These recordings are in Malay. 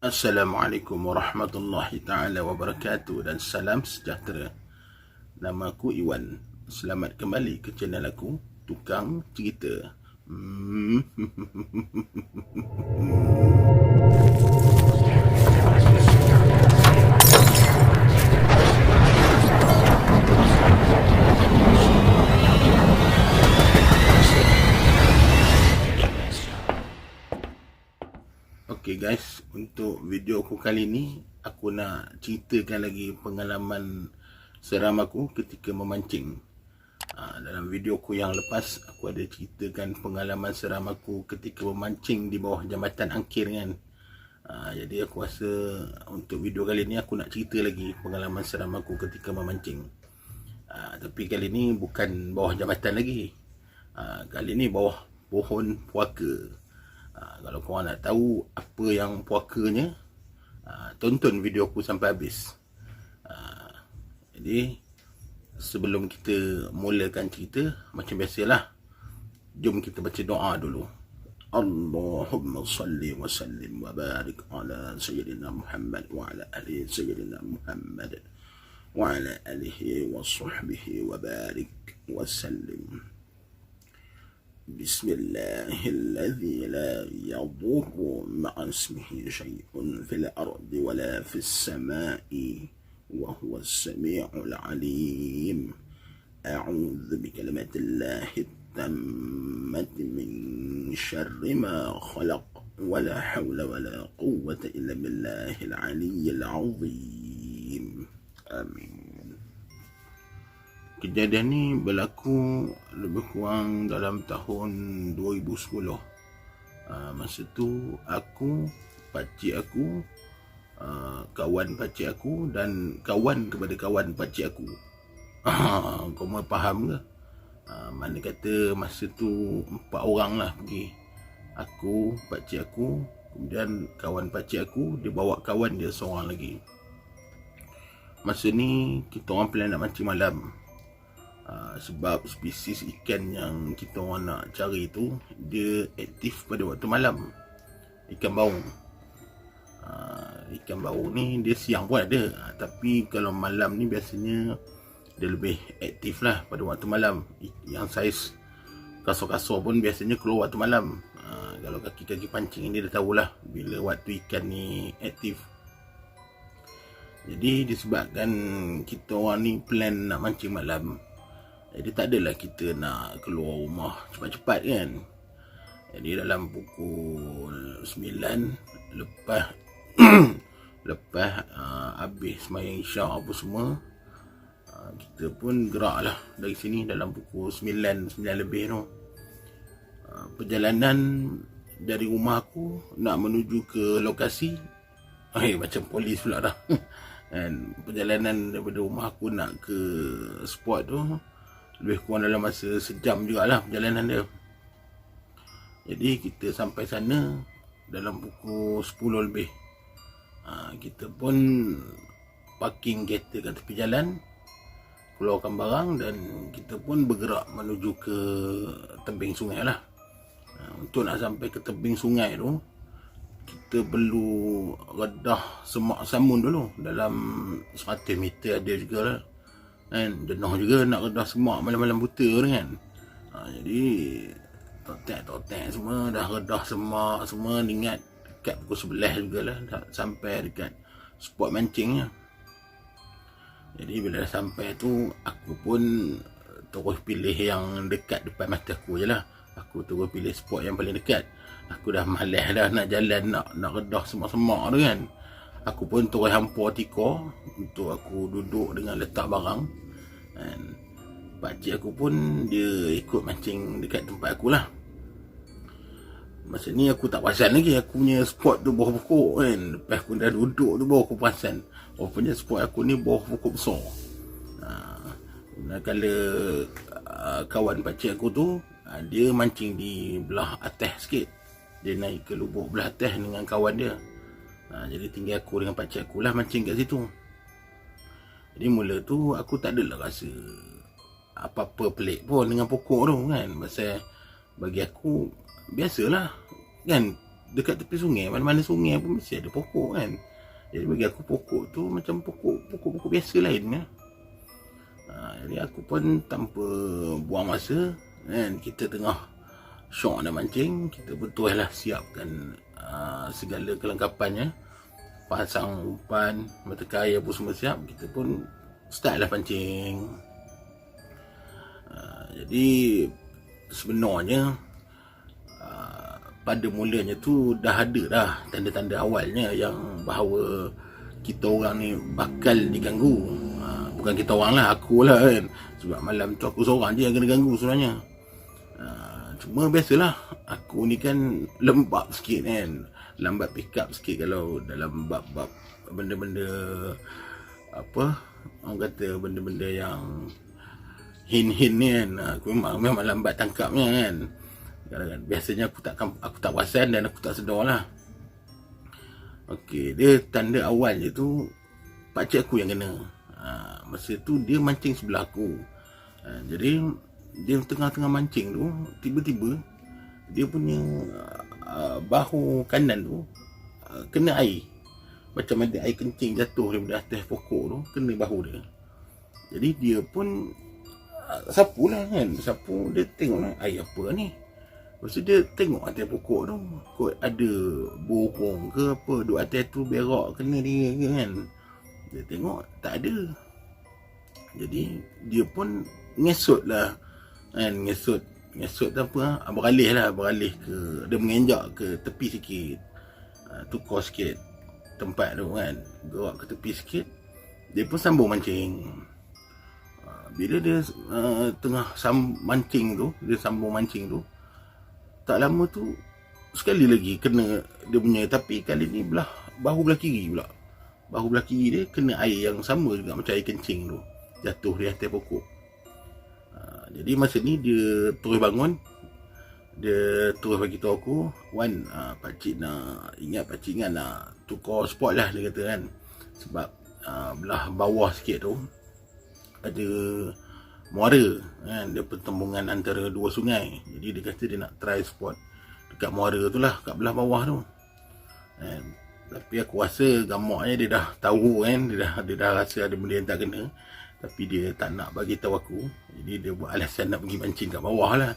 Assalamualaikum warahmatullahi ta'ala wabarakatuh dan salam sejahtera. Nama aku Iwan. Selamat kembali ke channel aku, Tukang Cerita. Okay guys, untuk video aku kali ni, aku nak ceritakan lagi pengalaman seram aku ketika memancing. Dalam video aku yang lepas, aku ada ceritakan pengalaman seram aku ketika memancing di bawah jambatan angkir kan. Jadi aku rasa untuk video kali ni aku nak cerita lagi pengalaman seram aku ketika memancing. Tapi kali ni bukan bawah jambatan lagi. Kali ni bawah pohon puaka. Kalau korang nak tahu apa yang puakanya, tonton video aku sampai habis. Jadi sebelum kita mulakan cerita, macam biasalah, jom kita baca doa dulu. Allahumma salli wa sallim wa barik ala sayyidina Muhammad wa ala alihi sayyidina Muhammad wa ala alihi wa sahbihi wa barik wa sallim. Bismillahilladzi la yadurru ma'a ismihi syai'un fil ardi wala fis sama'i wa huwa as-sami'ul 'alim. A'udzu bikalimatillahi tammati min syarri ma khalaq wala hawla wala quwwata illa billahil 'aliyyil 'azim. Amin. Kejadian ni berlaku lebih kurang dalam tahun 2010. Masa tu aku, pakcik aku, kawan pakcik aku dan kawan kepada kawan pakcik aku. Kau mau faham ke? Mana kata masa tu 4 orang lah pergi. Aku, pakcik aku, kemudian kawan pakcik aku, dia bawa kawan dia seorang lagi. Masa ni kita orang plan nak mancing malam. Sebab spesies ikan yang kita orang nak cari tu, dia aktif pada waktu malam. Ikan baung. Ikan baung ni dia siang pun ada, tapi kalau malam ni biasanya dia lebih aktif lah pada waktu malam. Yang saiz kasar-kasar pun biasanya keluar waktu malam. Kalau kaki-kaki pancing ni dia tahulah bila waktu ikan ni aktif. Jadi disebabkan kita orang ni plan nak mancing malam, jadi tak adalah kita nak keluar rumah cepat-cepat kan. Jadi dalam pukul 9 lepas habis sembahyang isyak apa semua, kita pun gerak lah dari sini dalam pukul 9 lebih tu. Perjalanan dari rumah aku nak menuju ke lokasi, macam polis pula dah. Dan perjalanan daripada rumah aku nak ke spot tu lebih kurang dalam masa sejam jugalah perjalanan dia. Jadi kita sampai sana dalam pukul 10 lebih. Kita pun parking kereta kat tepi jalan, keluarkan barang dan kita pun bergerak menuju ke tebing sungai lah. Untuk nak sampai ke tebing sungai tu, kita perlu redah semak samun dulu. Dalam 100 meter ada juga lah kan. Jenuh juga nak redah semak malam-malam buta tu kan. Jadi totek semua dah redah semak semua. Ingat dekat pukul 11 jugalah dah sampai dekat spot mancingnya. Jadi bila dah sampai tu, aku pun terus pilih yang dekat depan mata aku je lah. Aku terus pilih spot yang paling dekat. Aku dah malas dah nak jalan nak redah semak-semak tu kan. Aku pun terus hampur tikar untuk aku duduk dengan letak barang. Dan pakcik aku pun dia ikut mancing dekat tempat aku lah. Masa ni aku tak perasan lagi aku punya spot tu bawah pokok kan. Lepas aku dah duduk tu baru aku perasan, rupanya spot aku ni bawah pokok besar. Kala kawan pakcik aku tu, dia mancing di belah atas sikit. Dia naik ke lubuk belah atas dengan kawan dia. Jadi tinggal aku dengan pakcik aku lah mancing kat situ. Jadi mula tu aku tak adalah rasa apa-apa pelik pun dengan pokok tu kan. Pasal bagi aku biasalah kan, dekat tepi sungai, mana-mana sungai pun mesti ada pokok kan. Jadi bagi aku pokok tu macam pokok biasa lain kan. Jadi aku pun tanpa buang masa kan, kita tengah syok nak mancing, kita pun teruslah siapkan segala kelengkapannya, pasang umpan, mata kail apa semua siap. Kita pun start lah pancing. Jadi sebenarnya pada mulanya tu dah ada dah tanda-tanda awalnya yang bahawa kita orang ni bakal diganggu. Bukan kita orang lah, aku lah kan, sebab malam tu aku seorang je yang kena ganggu sebenarnya. Cuma biasalah, aku ni kan lembab sikit kan, lambat pick up sikit kalau dalam bab-bab benda-benda apa orang kata, benda-benda yang hin-hin ni kan. Aku memang lambat tangkapnya kan. Biasanya aku tak perasan dan aku tak sedar lah. Okey, dia tanda awal je tu pakcik aku yang kena. Masa tu dia mancing sebelah aku. Jadi dia tengah-tengah mancing tu, tiba-tiba dia punya bahu kanan tu kena air. Macam ada air kencing jatuh daripada atas pokok tu, kena bahu dia. Jadi dia pun sapu lah kan, sapu. Dia tengok lah, air apa ni. Lepas tu dia tengok atas pokok tu, kot ada burung ke apa duduk atas tu, berak kena dia ke kan. Dia tengok tak ada. Jadi dia pun ngesut lah kan, ngesut tu apa, beralih ke, dia mengenjak ke tepi sikit, tukar sikit tempat tu kan, gerak ke tepi sikit. Dia pun sambung mancing. Bila dia tengah mancing tu, dia sambung mancing tu, tak lama tu sekali lagi kena dia punya, tapi kali ni bahu belah kiri pula. Bahu belah kiri dia kena air yang sama juga macam air kencing tu, jatuh di atas pokok. Jadi masa ni dia terus bangun, dia terus bagi tahu aku, "Wan, pakcik ingat nak tukar spot lah," dia kata kan. Sebab belah bawah sikit tu ada muara kan, dia pertembungan antara dua sungai. Jadi dia kata dia nak try spot dekat muara tu lah, kat belah bawah tu kan. Tapi aku rasa gamaknya dia dah tahu kan, dia dah rasa ada benda yang tak kena, tapi dia tak nak bagi tahu aku. Jadi dia buat alasan nak pergi mancing kat bawah lah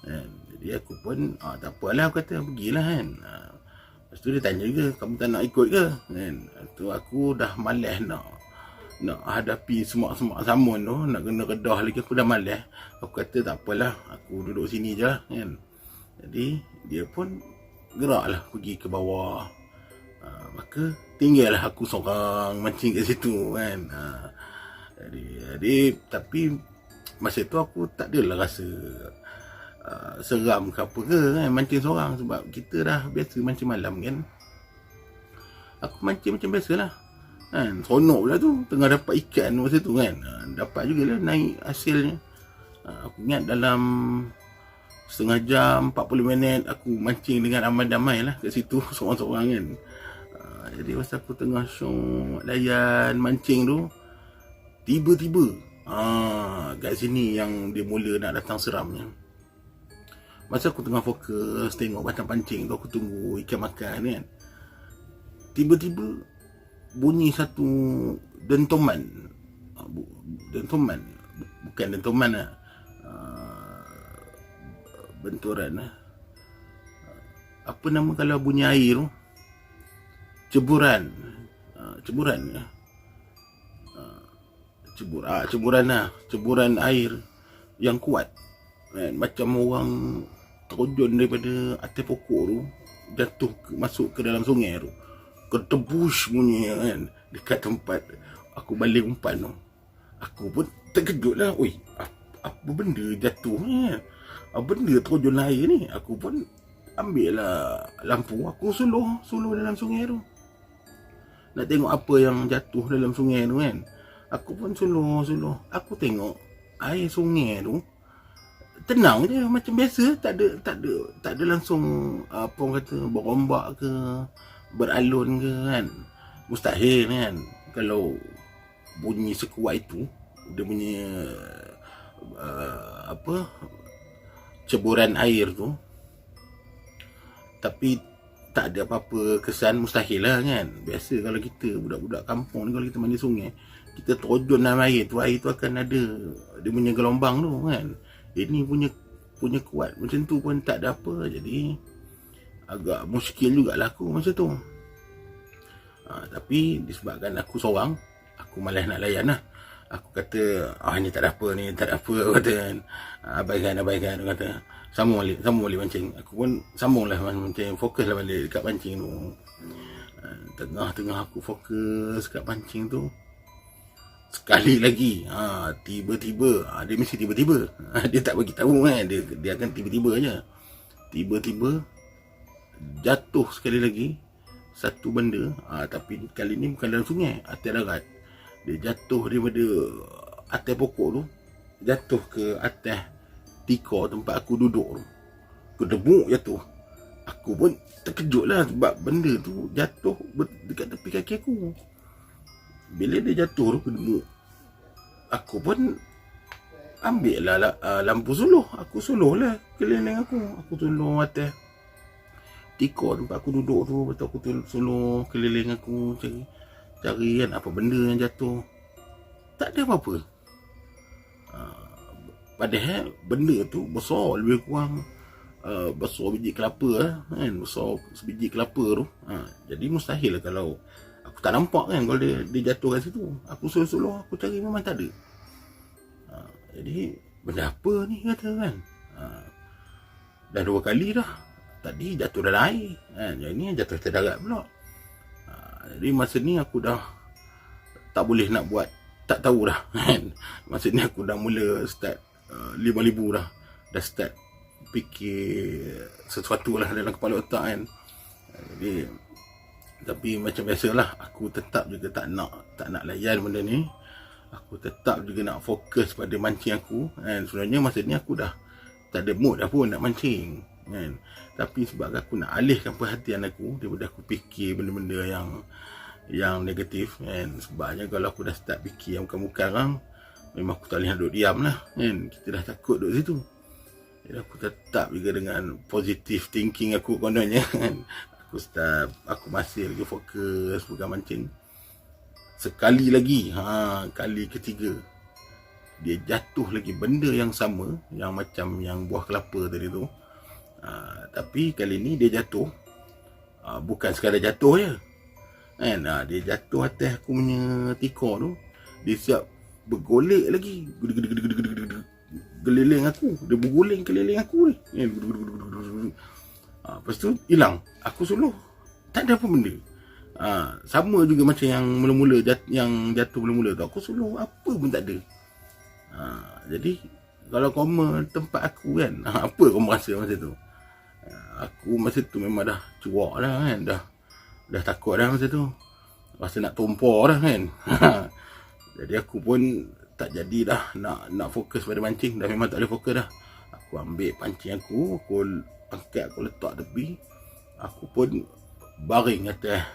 kan. Jadi aku pun tak apalah, aku kata pergilah kan. Lepas tu dia tanya juga, "Kamu tak nak ikut ke?" kan. Tu aku dah malas nak hadapi semak-semak samun tu, nak kena kedah lagi, aku dah malas. Aku kata tak apalah, aku duduk sini je lah kan. Jadi dia pun geraklah pergi ke bawah. Maka tinggallah aku seorang mancing kat situ kan. Jadi tapi masa tu aku tak adalah rasa seram ke apa ke kan, mancing seorang. Sebab kita dah biasa mancing malam kan. Aku mancing macam biasalah kan. Seronok pula tu, tengah dapat ikan masa tu kan. Dapat jugalah, naik hasilnya. Aku ingat dalam setengah jam, 40 minit aku mancing dengan ramai-ramai lah kat situ, seorang-seorang kan. Jadi masa aku tengah syok layan mancing tu, tiba-tiba kat sini yang dia mula nak datang seramnya. Masa aku tengah fokus tengok batang pancing tu, aku tunggu ikan makan kan, tiba-tiba bunyi satu dentuman. Bukan dentuman lah, benturan lah. Apa nama kalau bunyi air tu? Ceburan lah. Ceburan air yang kuat kan? Macam orang terjun daripada atas pokok tu, jatuh masuk ke dalam sungai tu, ketebus bunyi kan, dekat tempat aku balik umpan tu. Aku pun terkejut lah, oi, apa benda jatuh ni kan? Apa benda terjun air ni? Aku pun ambil lah lampu, aku suluh dalam sungai tu, nak tengok apa yang jatuh dalam sungai tu kan. Aku pun suluh. Aku tengok air sungai tu tenang je macam biasa, tak ada langsung apa orang kata berombak ke beralun ke kan. Mustahil kan kalau bunyi sekuat itu, dia punya ceburan air tu. Tapi tak ada apa-apa kesan, mustahil lah kan. Biasa kalau kita budak-budak kampung ni, kalau kita mandi sungai, kita terjun dalam air tu akan ada dia punya gelombang tu kan. Ini punya kuat macam tu pun tak ada apa. Jadi agak muskil jugalah aku masa tu. Tapi disebabkan aku seorang, aku malas nak layan lah. Aku kata, ni tak ada apa, aku kata kan. Abaikan, aku kata. Sambung balik mancing. Aku pun sambung lah mancing, fokus lah balik dekat pancing tu. Tengah-tengah aku fokus dekat pancing tu, sekali lagi, tiba-tiba, dia mesti tiba-tiba. Dia tak bagi tahu kan, dia akan tiba-tiba aja. Tiba-tiba jatuh sekali lagi satu benda, tapi kali ni bukan dalam sungai, atas darat. Dia jatuh daripada atas pokok tu, jatuh ke atas tikar tempat aku duduk tu. Kedebuk jatuh. Aku pun terkejut lah sebab benda tu jatuh dekat tepi kaki aku. Bila dia jatuh tu kedebuk, aku pun ambil lah lampu suluh. Aku suluh lah keliling aku. Aku suluh atas tikar tempat aku duduk tu. Betul aku suluh keliling aku, cari kan apa benda yang jatuh. Tak ada apa-apa. Padahal benda tu besar, lebih kurang besar biji kelapa kan, besar sebiji kelapa tu. Jadi mustahil lah kalau aku tak nampak kan, kalau dia jatuh kat situ. Aku suluh-suluh aku cari memang tak ada. Jadi benda apa ni kata kan. Dah 2 kali dah. Tadi jatuh dalam air kan, yang ni jatuh atas darat pula. Jadi masa ni aku dah tak boleh nak buat, tak tahu dah kan. Masa ni aku dah mula start 5,000 dah start fikir sesuatu lah dalam kepala otak kan. Jadi tapi macam biasalah, aku tetap juga tak nak layan benda ni. Aku tetap juga nak fokus pada mancing aku kan. Sebenarnya masa ni aku dah tak ada mood dah pun nak mancing kan. Tapi sebab aku nak alihkan perhatian aku daripada aku fikir benda-benda yang negatif kan. Sebabnya kalau aku dah start fikir yang bukan-bukan orang, memang aku tak boleh duduk diam lah kan. Kita dah takut duduk situ. Jadi aku tetap juga dengan positive thinking aku kononnya kan. Aku masih lagi fokus pegang mancing. Sekali lagi, kali ketiga, dia jatuh lagi benda yang sama, yang macam yang buah kelapa tadi tu. Tapi kali ni dia jatuh, bukan sekadar jatuh je kan. Dia jatuh atas aku punya tikar tu. Dia siap bergolek lagi, keliling aku. Dia berguling keliling aku ni. Lepas tu hilang. Aku suluh, tak ada apa benda. Sama juga macam yang mula-mula yang jatuh mula-mula tu. Aku suluh apa pun tak ada. Jadi kalau koma tempat aku kan, apa kau rasa masa tu? Aku masa tu memang dah cuak dah kan. Dah takut dah masa tu. Rasa nak tumpah dah kan. Jadi aku pun tak jadi dah nak fokus pada mancing. Dah memang tak boleh fokus dah. Aku ambil pancing aku angkat, aku letak tepi. Aku pun baring atas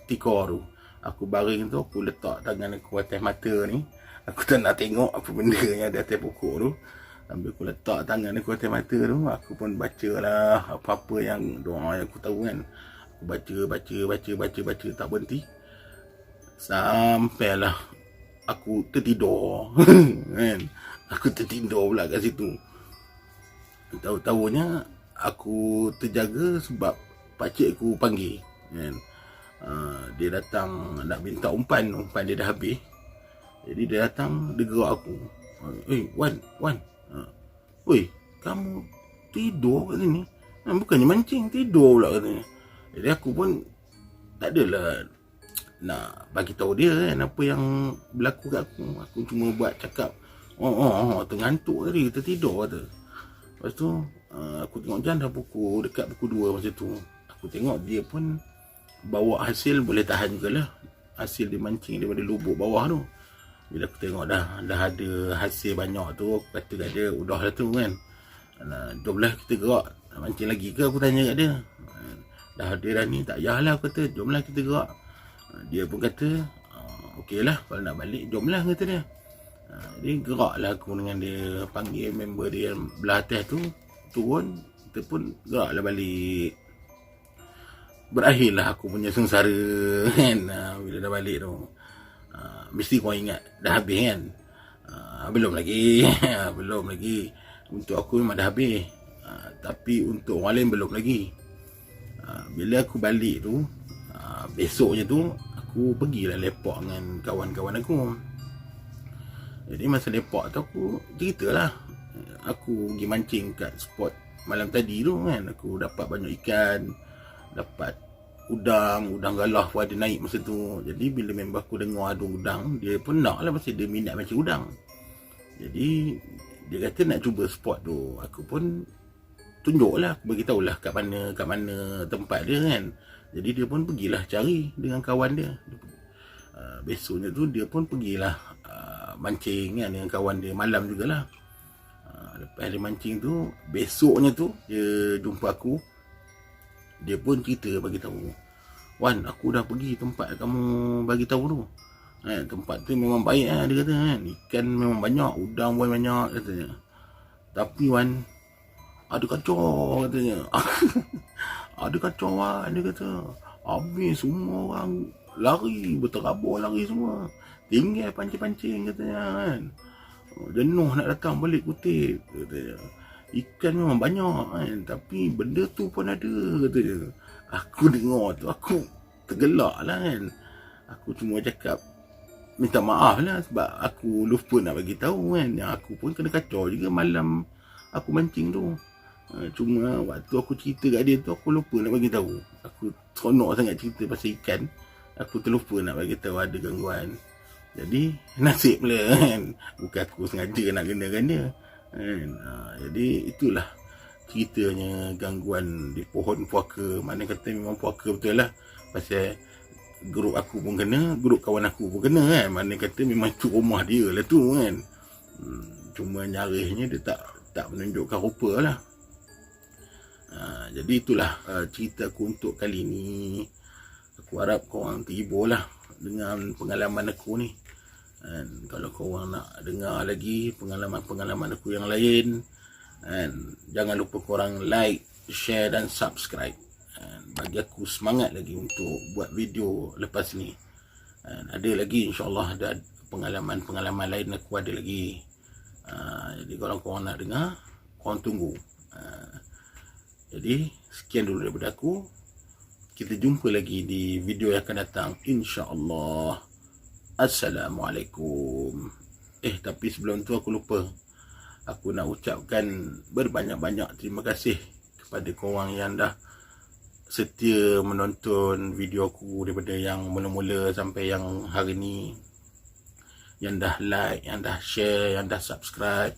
tikar tu. Aku baring tu, aku letak tangan aku atas mata ni. Aku tak nak tengok apa benda yang ada atas pokok tu. Sambil aku letak tangan aku atas mata tu, aku pun baca lah apa-apa yang doa yang aku tahu kan. Aku baca, tak berhenti. Sampailah aku tertidur kan. Aku tertidur pula kat situ. Tahu-tahunya aku terjaga sebab pakcik aku panggil kan. Dia datang nak minta umpan dia dah habis. Jadi dia datang, dia gerak aku. Wan. Oi, kamu tidur kat sini? Bukannya mancing, tidur pula katanya. Jadi aku pun tak adalah nak bagi tahu dia kan apa yang berlaku kat aku. Aku cuma buat cakap, terngantuk tadi, tertidur kata. Lepas tu aku tengok jam dah dekat pukul 2 masa tu. Aku tengok dia pun bawa hasil boleh tahan jugalah. Hasil dia mancing daripada lubuk bawah tu. Bila aku tengok dah ada hasil banyak tu, aku kata kat dia, udah lah tu kan. Jomlah kita gerak. Nak mancing lagi ke, aku tanya kat dia. Dah ada dah ni, tak payahlah aku kata, jomlah kita gerak. Dia pun kata, okey lah, kalau nak balik, jomlah kata dia. Jadi gerak lah aku dengan dia, panggil member dia yang belah atas tu, turun, kita pun gerak lah balik. berakhirlah aku punya sengsara kan. Bila dah balik tu, mesti kau ingat dah habis kan. Belum lagi. Belum lagi. Untuk aku memang dah habis, tapi untuk orang lain belum lagi. Bila aku balik tu, besoknya tu aku pergilah lepak dengan kawan-kawan aku. Jadi masa lepak tu aku ceritalah, aku pergi mancing kat spot malam tadi tu kan. Aku dapat banyak ikan, dapat udang galah pun ada naik masa tu. Jadi bila member aku dengar ada udang, dia pun nak lah, pasal dia minat mancing udang. Jadi dia kata nak cuba spot tu. Aku pun tunjuk lah, aku bagi tahulah kat mana tempat dia kan. Jadi dia pun pergilah cari dengan kawan dia. Besoknya tu dia pun pergilah mancing kan dengan kawan dia, malam jugalah. Lepas dia mancing tu, besoknya tu dia jumpa aku. Dia pun cerita bagi tahu, "Wan, aku dah pergi tempat kamu bagi tahu tu. Tempat tu memang baik dia kata kan. Ikan memang banyak, udang pun banyak katanya. Tapi Wan, ada kacau katanya." "Ada kacau Wan," dia kata. "Habis semua orang lari, berterabur lari semua. Tinggal pancing-pancing katanya kan. Jenuh nak datang balik kutip katanya. Ikan memang banyak kan, tapi benda tu pun ada katanya." Aku dengar tu aku tergelak lah kan. Aku cuma cakap minta maaf lah sebab aku lupa nak bagi tahu kan. Aku pun kena kacau juga malam aku mancing tu. Cuma waktu aku cerita kat dia tu, aku lupa nak bagi tahu. Aku seronok sangat cerita pasal ikan, aku terlupa nak bagi tahu ada gangguan. Jadi nasib pula kan, bukan aku sengaja nak kenakan dia kan. Jadi itulah ceritanya gangguan di pohon puaka. Mana kata memang puaka betul lah, pasal grup aku pun kena, grup kawan aku pun kena kan. Mana kata memang tu rumah dia lah tu kan. Cuma nyarihnya dia tak menunjukkan rupa lah. Jadi itulah cerita aku untuk kali ni. Aku harap korang terhibur lah dengan pengalaman aku ni. And kalau korang nak dengar lagi pengalaman-pengalaman aku yang lain, and jangan lupa korang like, share dan subscribe. And bagi aku semangat lagi untuk buat video lepas ni. And ada lagi, insyaAllah ada pengalaman-pengalaman lain aku ada lagi. Jadi kalau korang nak dengar, korang tunggu. Jadi sekian dulu daripada aku. Kita jumpa lagi di video yang akan datang, insyaAllah. Assalamualaikum. Tapi sebelum tu aku lupa. Aku nak ucapkan berbanyak-banyak terima kasih kepada korang yang dah setia menonton video aku daripada yang mula-mula sampai yang hari ni. Yang dah like, yang dah share, yang dah subscribe.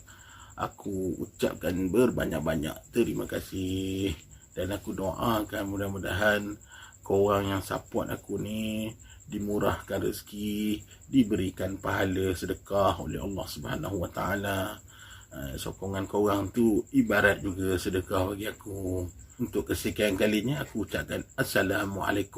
Aku ucapkan berbanyak-banyak terima kasih. Dan aku doakan mudah-mudahan korang yang support aku ni dimurahkan rezeki, diberikan pahala sedekah oleh Allah Subhanahu Wa Taala. Sokongan korang tu ibarat juga sedekah bagi aku. Untuk kesekian kalinya aku ucapkan Assalamualaikum.